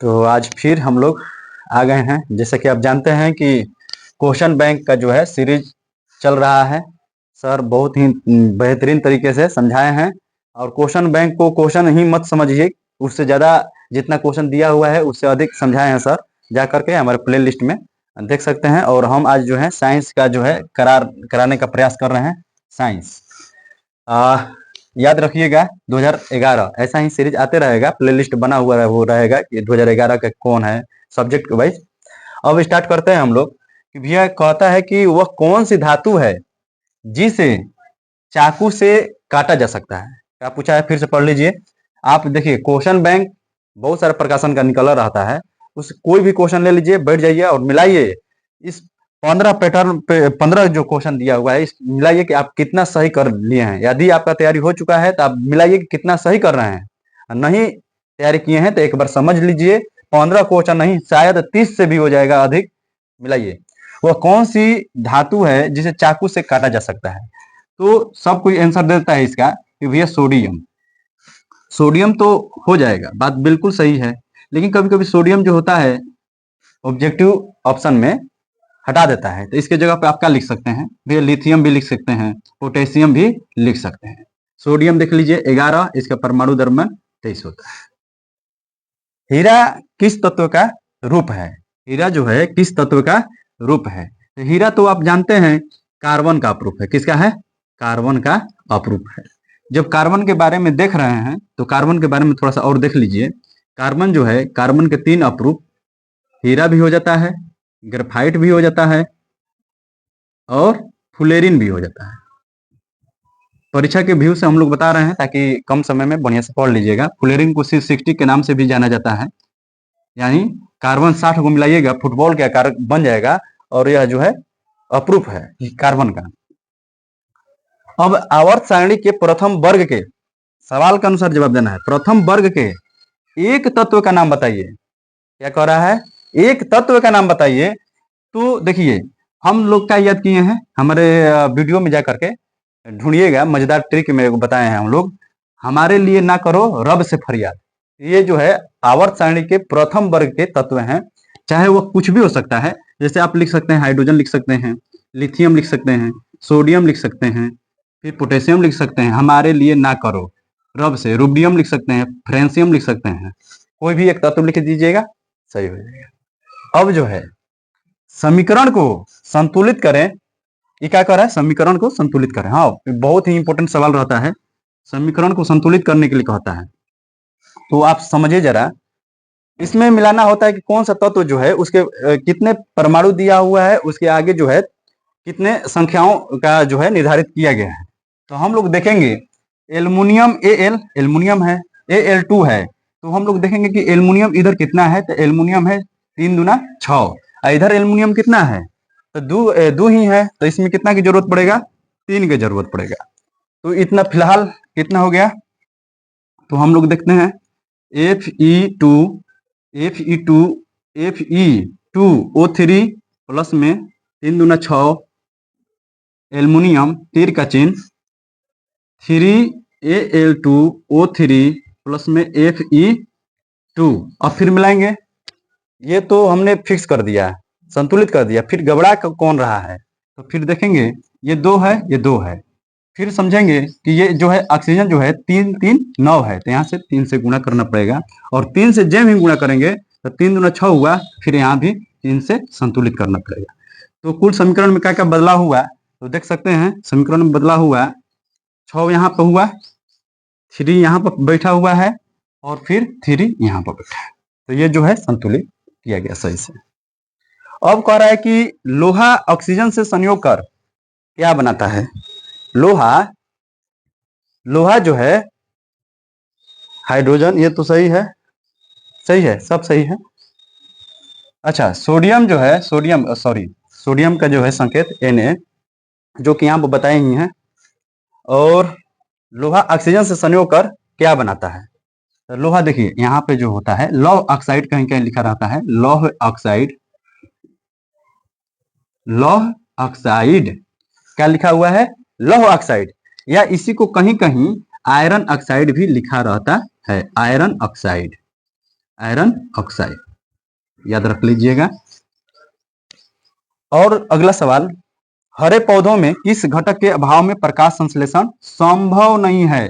तो आज फिर हम लोग आ गए हैं। जैसे कि आप जानते हैं कि क्वेश्चन बैंक का जो है सीरीज चल रहा है। सर बहुत ही बेहतरीन तरीके से समझाए हैं। और क्वेश्चन बैंक को क्वेश्चन ही मत समझिए, उससे ज़्यादा जितना क्वेश्चन दिया हुआ है उससे अधिक समझाए हैं सर। जा करके हमारे प्ले लिस्ट में देख सकते हैं। और हम आज जो है साइंस का जो है कराने का प्रयास कर रहे हैं। साइंस याद रखिएगा 2011 ऐसा ही सीरीज आते रहेगा, प्लेलिस्ट बना हुआ वो रहेगा कि 2011 का कौन है सब्जेक्ट वाइज। अब स्टार्ट करते हैं हम लोग कि भैया कहता है कि वह कौन सी धातु है जिसे चाकू से काटा जा सकता है। क्या पूछा है फिर से पढ़ लीजिए। आप देखिए क्वेश्चन बैंक बहुत सारे प्रकाशन का निकला रहता है, उस कोई भी क्वेश्चन ले लीजिए, बैठ जाइए और मिलाइए। इस 15 पैटर्न पे 15 जो क्वेश्चन दिया हुआ है, इस मिलाइए कि आप कितना सही कर लिए हैं। यदि आपका तैयारी हो चुका है तो आप मिलाइए कि कितना सही कर रहे हैं। नहीं तैयारी किए हैं तो एक बार समझ लीजिए, 15 क्वेश्चन नहीं शायद 30 से भी हो जाएगा अधिक। मिलाइए, वह कौन सी धातु है जिसे चाकू से काटा जा सकता है। तो सब कोई आंसर देता है इसका कि भैया सोडियम। सोडियम तो हो जाएगा, बात बिल्कुल सही है। लेकिन कभी कभी सोडियम जो होता है ऑब्जेक्टिव ऑप्शन में हटा देता है, तो इसके जगह पे आप क्या लिख सकते हैं भैया, लिथियम भी लिख सकते हैं, पोटेशियम भी लिख सकते हैं। सोडियम देख लीजिए 11, इसका परमाणु द्रव्यमान 23 होता है। हीरा किस तत्व का रूप है। हीरा जो है किस तत्व का रूप है। तो हीरा तो आप जानते हैं कार्बन का अपरूप है। किसका है? कार्बन का अपरूप है। जब कार्बन के बारे में देख रहे हैं तो कार्बन के बारे में थोड़ा सा और देख लीजिए। कार्बन जो है, कार्बन के 3 अपरूप, हीरा भी हो जाता है, ग्रेफाइट भी हो जाता है और फुलेरिन भी हो जाता है। परीक्षा के व्यू से हम लोग बता रहे हैं ताकि कम समय में बढ़िया से पढ़ लीजिएगा। फुलेरिन को C60 के नाम से भी जाना जाता है। यानी कार्बन 60 को मिलाइएगा फुटबॉल के आकार बन जाएगा, और यह जो है अप्रूफ है कार्बन का। अब आवर्त सारणी के प्रथम वर्ग के सवाल के अनुसार जवाब देना है। प्रथम वर्ग के एक तत्व का नाम बताइए। क्या कह रहा है? एक तत्व का नाम बताइए। तो देखिए हम लोग क्या याद किए हैं, हमारे वीडियो में जाकर के ढूंढिएगा, मजेदार ट्रिक में बताए हैं हम लोग। हमारे लिए ना करो रब से फरियाद। ये जो है आवर्त सारणी के प्रथम वर्ग के तत्व हैं, चाहे वो कुछ भी हो सकता है। जैसे आप लिख सकते हैं हाइड्रोजन लिख सकते हैं, लिथियम लिख सकते हैं, सोडियम लिख सकते हैं, फिर पोटेशियम लिख सकते हैं। हमारे लिए ना करो रब से रूबियम लिख सकते हैं, फ्रेंसियम लिख सकते हैं। कोई भी एक तत्व लिख दीजिएगा, सही हो जाएगा। अब जो है समीकरण को संतुलित करें। ये क्या कर रहा है? समीकरण को संतुलित करें। हाँ, बहुत ही इंपॉर्टेंट सवाल रहता है। समीकरण को संतुलित करने के लिए कहता है, तो आप समझिए जरा। इसमें मिलाना होता है कि कौन सा तत्व जो है उसके कितने परमाणु दिया हुआ है, उसके आगे जो है कितने संख्याओं का जो है निर्धारित किया गया है। तो हम लोग देखेंगे एल्युमिनियम Al, एल्युमिनियम है, Al2 है। तो हम लोग देखेंगे कि एल्युमिनियम इधर कितना है, तो एल्युमिनियम है 3 दूना 6, इधर एल्युमिनियम कितना है, तो दो ही है। तो इसमें कितना की जरूरत पड़ेगा? 3 की जरूरत पड़ेगा। तो इतना फिलहाल कितना हो गया, तो हम लोग देखते हैं Fe2 Fe2 Fe2O3 प्लस में 3 दूना 6, एल्युमिनियम तीर का चिन्ह 3Al2O3 प्लस में Fe2। अब फिर मिलाएंगे। ये तो हमने फिक्स कर दिया, संतुलित कर दिया। फिर गबड़ा कौन रहा है, तो फिर देखेंगे ये 2 है, ये 2 है। फिर समझेंगे कि ये जो है ऑक्सीजन जो है 3 3 9 है, तो यहाँ से 3 से गुणा करना पड़ेगा। और 3 से जब ही गुणा करेंगे तो 3 दूना 6 हुआ, फिर यहाँ भी 3 से संतुलित करना पड़ेगा। तो कुल समीकरण में क्या क्या बदलाव हुआ, तो देख सकते हैं समीकरण में बदलाव हुआ। 6 यहाँ पर हुआ, 3 यहाँ पर बैठा हुआ है, और फिर 3 यहाँ पर बैठा है। तो ये जो है संतुलित किया गया सही से। अब कह रहा है कि लोहा ऑक्सीजन से संयोग कर क्या बनाता है। लोहा जो है हाइड्रोजन, ये तो सही है, सही है, सब सही है। अच्छा, सोडियम जो है, सोडियम का जो है संकेत Na, जो कि यहाँ पर बताए ही हैं। और लोहा ऑक्सीजन से संयोग कर क्या बनाता है। तो लोहा देखिए यहाँ पे जो होता है लौह ऑक्साइड, कहीं कहीं लिखा रहता है लौह ऑक्साइड। लौह ऑक्साइड क्या लिखा हुआ है? लौह ऑक्साइड, या इसी को कहीं कहीं आयरन ऑक्साइड भी लिखा रहता है, आयरन ऑक्साइड। आयरन ऑक्साइड, याद रख लीजिएगा। और अगला सवाल, हरे पौधों में किस घटक के अभाव में प्रकाश संश्लेषण संभव नहीं है?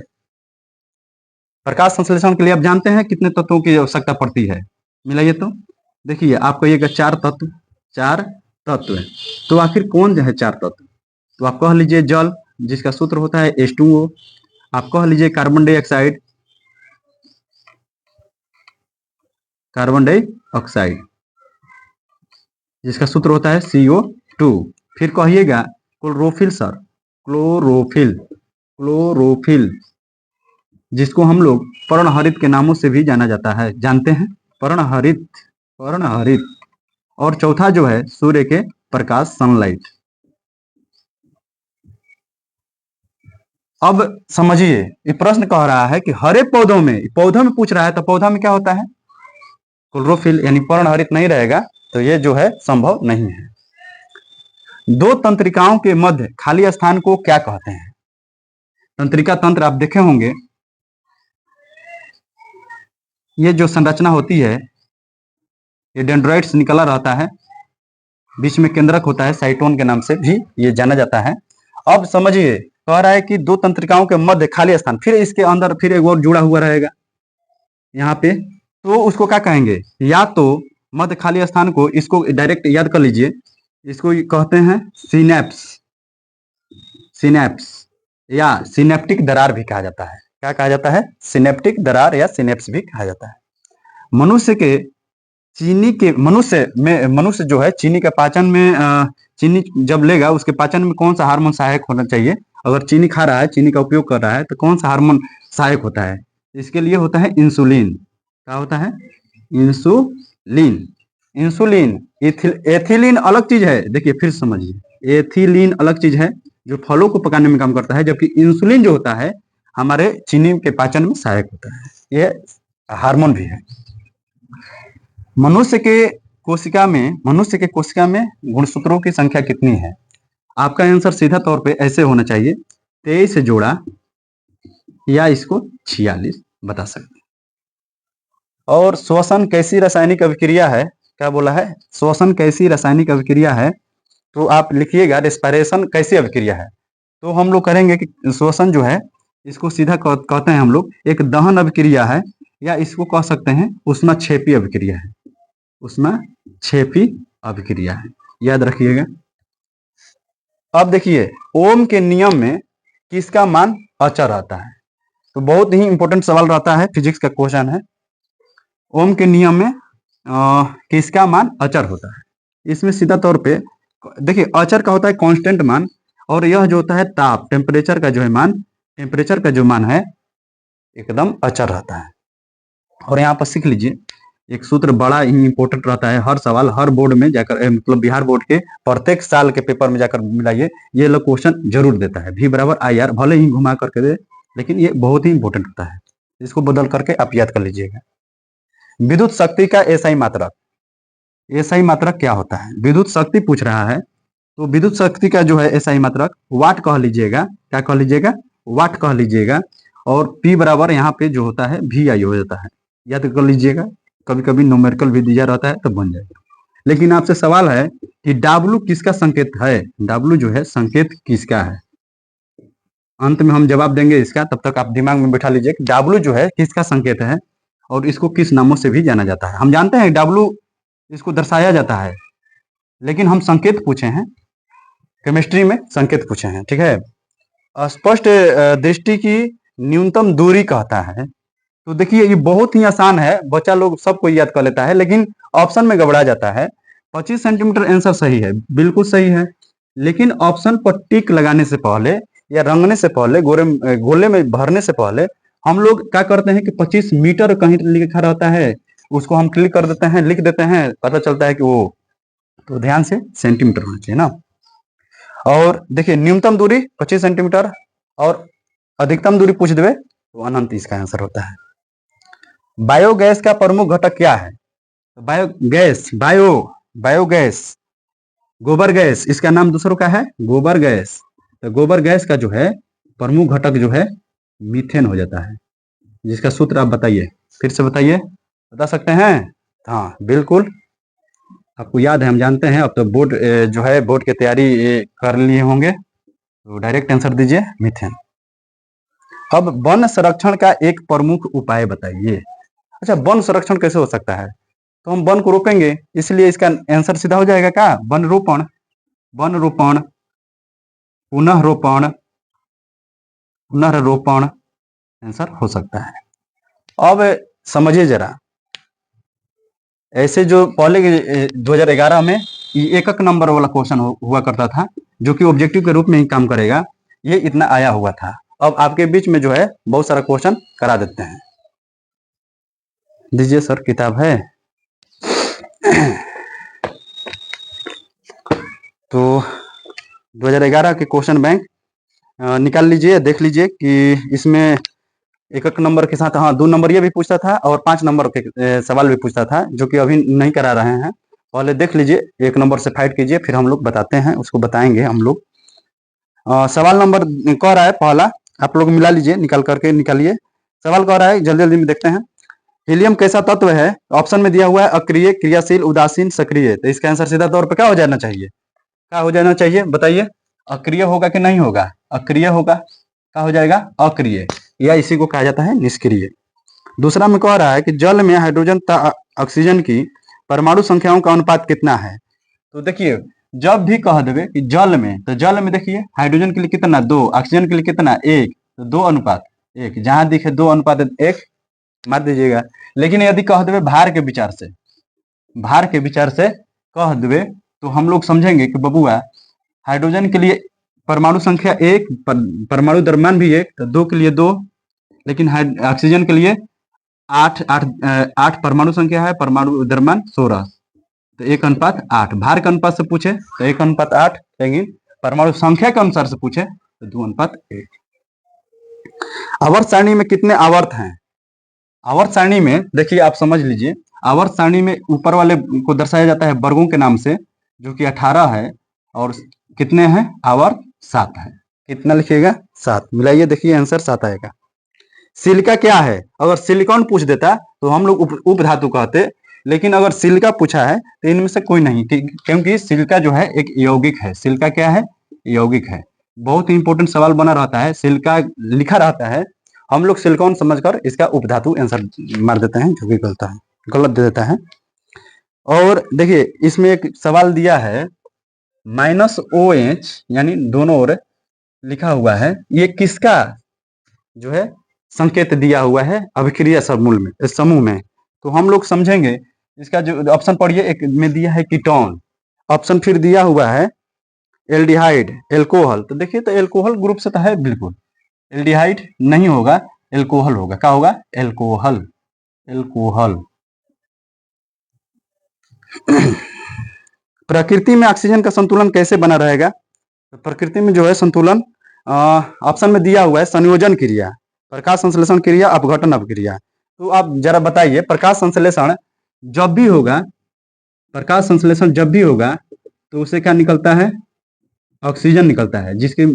प्रकाश संश्लेषण के लिए आप जानते हैं कितने तत्वों की आवश्यकता पड़ती है, मिलाइए तो। देखिए आप कहिएगा 4 तत्व, 4 तत्व। तो आखिर कौन है 4 तत्व? तो आप कह लीजिए जल, जिसका सूत्र होता है H2O। आप कह लीजिए कार्बन डाइऑक्साइड, कार्बन डाइऑक्साइड जिसका सूत्र होता है CO2। फिर कहिएगा क्लोरोफिल सर, क्लोरोफिल, क्लोरोफिल जिसको हम लोग पर्णहरित के नामों से भी जाना जाता है, जानते हैं, पर्णहरित, पर्णहरित। और चौथा जो है सूर्य के प्रकाश, सनलाइट। अब समझिए, ये प्रश्न कह रहा है कि हरे पौधों में, पौधों में पूछ रहा है, तो पौधा में क्या होता है? क्लोरोफिल, यानी पर्णहरित नहीं रहेगा, तो ये जो है संभव नहीं है। दो तंत्रिकाओं के मध्य खाली स्थान को क्या कहते हैं? तंत्रिका तंत्र आप देखे होंगे, ये जो संरचना होती है, ये डेंड्राइट्स निकला रहता है, बीच में केंद्रक होता है, साइटोन के नाम से भी ये जाना जाता है। अब समझिए, कह रहा है कि दो तंत्रिकाओं के मध्य खाली स्थान, फिर इसके अंदर फिर एक और जुड़ा हुआ रहेगा यहाँ पे, तो उसको क्या कहेंगे? या तो मध्य खाली स्थान को, इसको डायरेक्ट याद कर लीजिए, इसको कहते हैं सिनेप्स, सिनेप्स या सिनेप्टिक दरार भी कहा जाता है। क्या कहा जाता है? सिनेप्टिक दरार या सिनेप्स भी कहा जाता है। मनुष्य के चीनी के, मनुष्य जो है चीनी के पाचन में, चीनी जब लेगा उसके पाचन में कौन सा हार्मोन सहायक होना चाहिए? अगर चीनी खा रहा है, चीनी का उपयोग कर रहा है, तो कौन सा हार्मोन सहायक होता है? इसके लिए होता है इंसुलिन। क्या होता है? इंसुलिन। इंसुलिन, एथिलीन अलग चीज है, देखिए फिर समझिए, एथिलीन अलग चीज है जो फलों को पकाने में काम करता है, जबकि इंसुलिन जो होता है हमारे चीनी के पाचन में सहायक होता है, यह हार्मोन भी है। मनुष्य के कोशिका में गुणसूत्रों की संख्या कितनी है? आपका आंसर सीधा तौर पे ऐसे होना चाहिए, 23 जोड़ा, या इसको 46 बता सकते हैं। और श्वसन कैसी रासायनिक अभिक्रिया है? क्या बोला है? श्वसन कैसी रासायनिक अभिक्रिया है? तो आप लिखिएगा रेस्पिरेशन कैसी अभिक्रिया है। तो हम लोग करेंगे कि श्वसन जो है, इसको सीधा कहते हैं हम लोग एक दहन अभिक्रिया है, या इसको कह सकते हैं ऊष्माक्षेपी अभिक्रिया है, ऊष्माक्षेपी अभिक्रिया है, याद रखिएगा। अब देखिए, ओम के नियम में किसका मान अचर रहता है? तो बहुत ही इंपॉर्टेंट सवाल रहता है, फिजिक्स का क्वेश्चन है। ओम के नियम में किसका मान अचर होता है? इसमें सीधा तौर पे देखिए, अचर का होता है कांस्टेंट मान, और यह जो होता है ताप, टेम्परेचर का जो है मान, टेम्परेचर का जो मान है एकदम अचर रहता है। और यहाँ पर सीख लीजिए, एक सूत्र बड़ा ही इंपॉर्टेंट रहता है, हर सवाल हर बोर्ड में जाकर, मतलब बिहार बोर्ड के प्रत्येक साल के पेपर में जाकर मिलाइए, ये लोग क्वेश्चन जरूर देता है, V = IR, भले ही घुमा करके दे, लेकिन ये बहुत ही इंपॉर्टेंट होता है, इसको बदल करके आप याद कर लीजिएगा। विद्युत शक्ति का एसआई मात्रक, एसआई मात्रक क्या होता है? विद्युत शक्ति पूछ रहा है, तो विद्युत शक्ति का जो है एसआई मात्रक वाट कह लीजिएगा। क्या कह लीजिएगा? वाट कह लीजिएगा। और P बराबर यहाँ पे जो होता है VI हो जाता है, याद कर लीजिएगा। कभी कभी न्यूमेरिकल भी दिया रहता है तो बन जाएगा। लेकिन आपसे सवाल है कि W किसका संकेत है? W जो है संकेत किसका है? अंत में हम जवाब देंगे इसका, तब तक आप दिमाग में बैठा लीजिए कि W जो है किसका संकेत है और इसको किस नामों से भी जाना जाता है। हम जानते हैं W इसको दर्शाया जाता है, लेकिन हम संकेत पूछे हैं, केमिस्ट्री में संकेत पूछे हैं, ठीक है। स्पष्ट दृष्टि की न्यूनतम दूरी कहता है। तो देखिए, ये बहुत ही आसान है, बच्चा लोग सबको याद कर लेता है, लेकिन ऑप्शन में गड़बड़ा जाता है। 25 सेंटीमीटर आंसर सही है, बिल्कुल सही है, लेकिन ऑप्शन पर टिक लगाने से पहले या रंगने से पहले, गोले में भरने से पहले हम लोग क्या करते हैं कि 25 मीटर कहीं लिखा रहता है, उसको हम क्लिक कर देते हैं, लिख देते हैं, पता चलता है कि वो, तो ध्यान से सेंटीमीटर होना चाहिए ना। और देखिए, न्यूनतम दूरी 25 सेंटीमीटर और अधिकतम दूरी पूछ देवे तो अनंत इसका आंसर होता है। बायोगैस का प्रमुख घटक क्या है? बायोगैस, बायोगैस, गोबर गैस, इसका नाम दूसरों का है गोबर गैस। तो गोबर गैस का जो है प्रमुख घटक जो है मीथेन हो जाता है, जिसका सूत्र आप बताइए, फिर से बताइए। बता सकते हैं? हाँ बिल्कुल, आपको याद है, हम जानते हैं, अब तो बोर्ड जो है बोर्ड की तैयारी कर लिए होंगे, तो डायरेक्ट आंसर दीजिए मीथेन। अब वन संरक्षण का एक प्रमुख उपाय बताइए। अच्छा, वन संरक्षण कैसे हो सकता है? तो हम वन को रोपेंगे, इसलिए इसका आंसर सीधा हो जाएगा क्या? वन रोपण। वन रोपण, पुनः रोपण, पुनर्रोपण आंसर हो सकता है। अब समझिए जरा, ऐसे जो पहले 2011 में एकक नंबर वाला क्वेश्चन हुआ करता था, जो कि ऑब्जेक्टिव के रूप में ही काम करेगा, ये इतना आया हुआ था। अब आपके बीच में जो है बहुत सारा क्वेश्चन करा देते हैं। दीजिए सर, किताब है? तो 2011 के क्वेश्चन बैंक निकाल लीजिए, देख लीजिए कि इसमें एकक नंबर के साथ, हाँ, 2 नंबर ये भी पूछता था और 5 नंबर के सवाल भी पूछता था, जो कि अभी नहीं करा रहे हैं। पहले देख लीजिए, 1 नंबर से फाइट कीजिए, फिर हम लोग बताते हैं, उसको बताएंगे हम लोग। सवाल नंबर कह रहा है पहला, आप लोग मिला लीजिए, निकाल करके निकालिए। सवाल कह रहा है, जल्दी जल्दी में देखते हैं। हीलियम कैसा तत्व है? ऑप्शन में दिया हुआ है अक्रिय, क्रियाशील, उदासीन, सक्रिय। तो इसका आंसर सीधा तौर पर क्या हो जाना चाहिए? क्या हो जाना चाहिए बताइए? अक्रिय होगा कि नहीं होगा? अक्रिय होगा। क्या हो जाएगा? अक्रिय, या इसी को कहा जाता है निष्क्रिय। दूसरा में कह रहा है कि जल में हाइड्रोजन तथा ऑक्सीजन की परमाणु संख्याओं का अनुपात कितना है? तो देखिए, जब भी कह देवे कि जल में, तो जल में देखिए हाइड्रोजन के लिए कितना? 2, ऑक्सीजन के लिए कितना? 1, तो 2:1। जहां दिखे 2:1 मार दीजिएगा। लेकिन यदि कह देवे भार के विचार से, भार के विचार से कह देवे, तो हम लोग समझेंगे कि बबुआ, हाइड्रोजन के लिए परमाणु संख्या 1, परमाणु द्रव्यमान भी 1, तो 2 के लिए 2, लेकिन ऑक्सीजन के लिए 8 परमाणु संख्या है, परमाणु द्रव्यमान 16, तो 1:8। भार के अनुपात से पूछे तो 1:8, लेकिन परमाणु संख्या के अनुसार से पूछे तो 2:1। आवर्त सारणी में कितने आवर्त हैं? आवर्त सारणी में देखिए, आप समझ लीजिए, आवर्त सारणी में ऊपर वाले को दर्शाया जाता है वर्गों के नाम से, जो कि 18 है, और कितने हैं आवर्त? 7 है। कितना लिखिएगा? 7। मिलाइए, देखिए आंसर 7 आएगा। सिलिका क्या है? अगर सिलिकॉन पूछ देता तो हम लोग उप धातु कहते, लेकिन अगर सिलिका पूछा है तो इनमें से कोई नहीं, क्योंकि सिलिका जो है एक यौगिक है। सिलिका क्या है? यौगिक है। बहुत ही इंपॉर्टेंट सवाल बना रहता है, सिलिका लिखा रहता है, हम लोग सिलिकॉन समझकर इसका उपधातु आंसर मार देते हैं, जो कि गलत दे देता है। और देखिए, इसमें एक सवाल दिया है -OH, यानी दोनों ओर लिखा हुआ है, ये किसका जो है संकेत दिया हुआ है अभिक्रिया समूह में? तो हम लोग समझेंगे इसका। जो ऑप्शन पढ़िए, एक में दिया है कीटोन, ऑप्शन फिर दिया हुआ है एल्डिहाइड, एल्कोहल। तो देखिए, तो एल्कोहल ग्रुप से तो है बिल्कुल, एल्डिहाइड नहीं होगा, एल्कोहल होगा। क्या होगा? Alcohol, alcohol. प्रकृति में ऑक्सीजन का संतुलन कैसे बना रहेगा? तो प्रकृति में जो है संतुलन, ऑप्शन में दिया हुआ है संयोजन क्रिया, प्रकाश संश्लेषण क्रिया, अपघटन अपक्रिया। तो आप जरा बताइए, प्रकाश संश्लेषण जब भी होगा, प्रकाश संश्लेषण जब भी होगा, तो उसे क्या निकलता है? ऑक्सीजन निकलता है, जिसके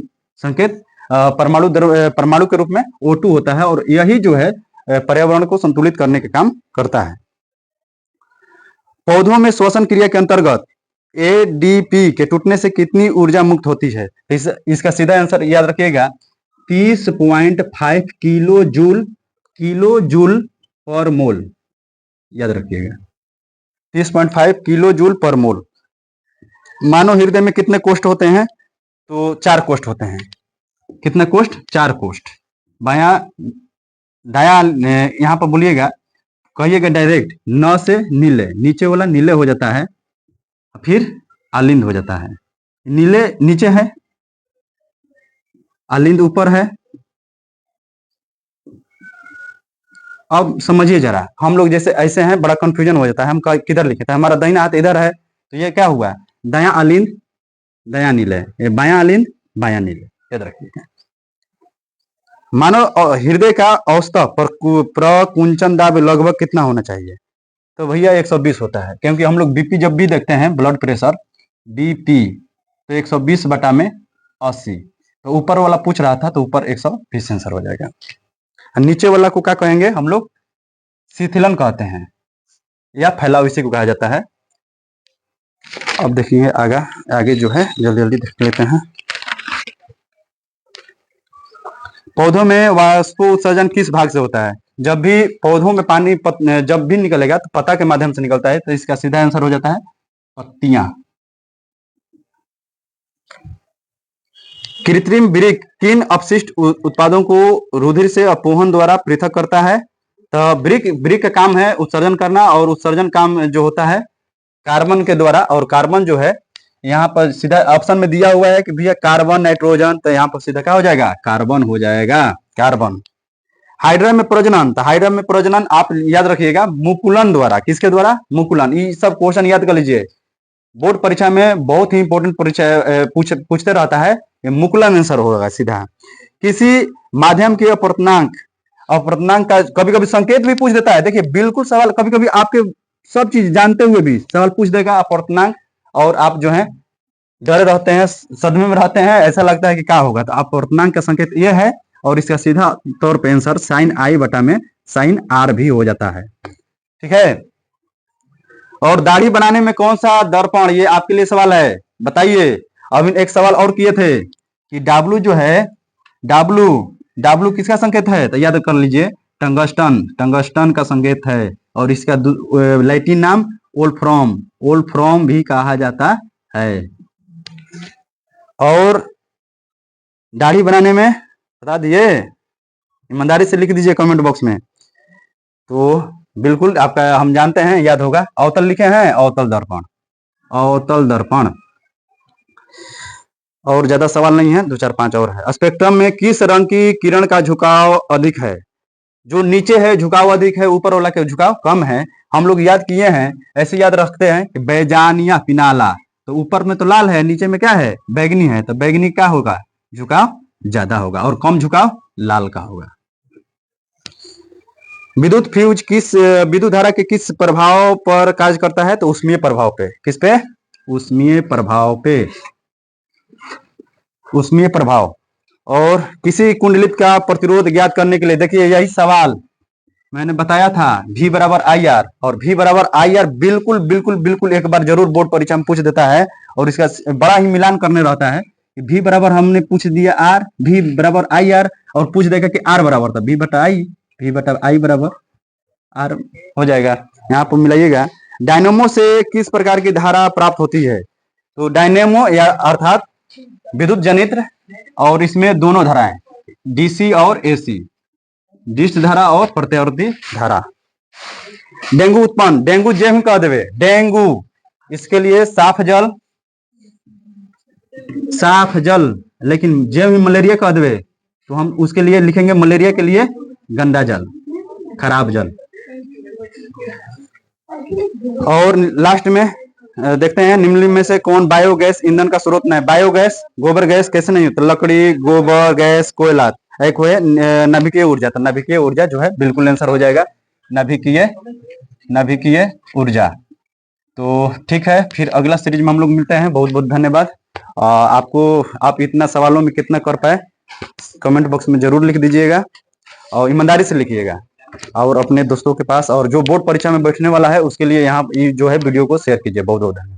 संकेत परमाणु के रूप में O2 होता है, और यही जो है पर्यावरण को संतुलित करने का काम करता है। पौधों में श्वसन क्रिया के अंतर्गत ADP के टूटने से कितनी ऊर्जा मुक्त होती है? इसका सीधा आंसर याद रखिएगा, 30.5 किलो जूल पर मोल। याद रखिएगा, 30.5 किलो जूल पर मोल। मानव हृदय में कितने कोष्ठ होते हैं? तो 4 कोष्ठ होते हैं। कितने कोष्ठ? 4 कोष्ठ। बाया दाया, यहाँ पर बोलिएगा, कहिएगा डायरेक्ट, न से नीले, नीचे वाला नीले हो जाता है, फिर आलिंद हो जाता है। नीले नीचे है, आलिंद ऊपर है। अब समझिए जरा, हम लोग जैसे ऐसे हैं, बड़ा कंफ्यूजन हो जाता है, हम किधर लिखे थे, हमारा दाहिना हाथ इधर है, तो ये क्या हुआ? दाया आलिंद, दाया नीले, बाया आलिंद, बाया नीले। याद रखिए। मानव हृदय का औसत प्रकुंचन दाब लगभग कितना होना चाहिए? तो भैया 120 होता है, क्योंकि हम लोग बीपी जब भी देखते हैं, ब्लड प्रेशर, बीपी, तो 120/80। तो ऊपर वाला पूछ रहा था, तो ऊपर 120 आंसर हो जाएगा। नीचे वाला को क्या कहेंगे हम लोग? शिथिलन कहते हैं। या फैलाव इसी को कहा जाता है। अब देखिए आगे जो है जल्दी जल्दी देख लेते हैं। पौधों में वाष्प उत्सर्जन किस भाग से होता है? जब भी पौधों में पानी जब भी निकलेगा तो पत्ता के माध्यम से निकलता है, तो इसका सीधा आंसर हो जाता है पत्तियां। कृत्रिम वृक्क किन अपशिष्ट उत्पादों को रुधिर से अपोहन द्वारा पृथक करता है? तो वृक्क का काम है उत्सर्जन करना, और उत्सर्जन काम जो होता है कार्बन के द्वारा, और कार्बन जो है यहाँ पर सीधा ऑप्शन में दिया हुआ है कि भैया कार्बन नाइट्रोजन, तो यहाँ पर सीधा क्या हो जाएगा? कार्बन हो जाएगा, कार्बन। हाइड्रा में प्रजनन, तो हाइड्रा में प्रजनन आप याद रखिएगा मुकुलन द्वारा। किसके द्वारा? मुकुलन। ये सब क्वेश्चन याद कर लीजिए, बोर्ड परीक्षा में बहुत ही इंपॉर्टेंट परीक्षा पूछते रहता है, मुकुलन आंसर होगा सीधा। किसी माध्यम के अपर्तनांक का कभी कभी संकेत भी पूछ देता है। देखिए बिल्कुल सवाल कभी कभी आपके सब चीज जानते हुए भी सवाल पूछ देगा अपर्तनांक, और आप जो है डरे रहते हैं, सदमे में रहते हैं, ऐसा लगता है कि क्या होगा। तो अपर्तनांक का संकेत यह है, और इसका सीधा तौर पे आंसर साइन आई बटा में साइन आर भी हो जाता है। ठीक है। और दाढ़ी बनाने में कौन सा दर्पण, ये आपके लिए सवाल है, बताइए। अब एक सवाल और किए थे कि W जो है, W किसका संकेत है? तो याद कर लीजिए टंगस्टन का संकेत है, और इसका लैटिन नाम ओल्फ्राम भी कहा जाता है। और दाढ़ी बनाने में बता दिए, ईमानदारी से लिख दीजिए कमेंट बॉक्स में। तो बिल्कुल आपका हम जानते हैं, याद होगा। अवतल लिखे हैं, अवतल दर्पण। और ज्यादा सवाल नहीं है, 2-4-5 और है। स्पेक्ट्रम में किस रंग की किरण का झुकाव अधिक है? जो नीचे है झुकाव अधिक है, ऊपर वाला का झुकाव कम है। हम लोग याद किए हैं, ऐसे याद रखते हैं कि बैजानिया पिनाला, तो ऊपर में तो लाल है, नीचे में क्या है? बैगनी है, तो बैगनी क्या होगा? झुकाव ज्यादा होगा, और कम झुकाव लाल का होगा। विद्युत फ्यूज विद्युत धारा के किस प्रभाव पर कार्य करता है? तो ऊष्मीय प्रभाव पे। किस पे? ऊष्मीय प्रभाव पे, ऊष्मीय प्रभाव। और किसी कुंडलित का प्रतिरोध ज्ञात करने के लिए, देखिए यही सवाल मैंने बताया था, V बराबर IR, और V बराबर IR बिल्कुल बिल्कुल बिल्कुल एक बार जरूर बोर्ड परीक्षा में पूछ देता है, और इसका बड़ा ही मिलान करने रहता है। V बराबर हमने पूछ दिया R, V बराबर IR, और पूछ देगा कि R बराबर था V बटा I बराबर R हो जाएगा। यहाँ पर मिलाइएगा। डायनेमो से किस प्रकार की धारा प्राप्त होती है? तो डायनेमो या अर्थात विद्युत जनित्र, और इसमें दोनों धाराएं DC और AC, डिस्ट धारा और प्रत्यावर्ती धारा। डेंगू उत्पन्न, डेंगू जेम कह देवे, डेंगू, इसके लिए साफ जल, लेकिन जेम मलेरिया कह देवे तो हम उसके लिए लिखेंगे मलेरिया के लिए गंदा जल, खराब जल। और लास्ट में देखते हैं निम्नलिखित में से कौन बायोगैस ईंधन का स्रोत नहीं? बायोगैस, गोबर गैस कैसे नहीं होता? लकड़ी, गोबर गैस, कोयला। एक है नाभिकीय ऊर्जा, तो नाभिकीय ऊर्जा जो है बिल्कुल आंसर हो जाएगा, नाभिकीय ऊर्जा। तो ठीक है, फिर अगला सीरीज में हम लोग मिलते हैं। बहुत बहुत धन्यवाद आपको। आप इतना सवालों में कितना कर पाए कमेंट बॉक्स में जरूर लिख दीजिएगा, और ईमानदारी से लिखिएगा, और अपने दोस्तों के पास, और जो बोर्ड परीक्षा में बैठने वाला है उसके लिए यहाँ जो है वीडियो को शेयर कीजिए। बहुत बहुत धन्यवाद।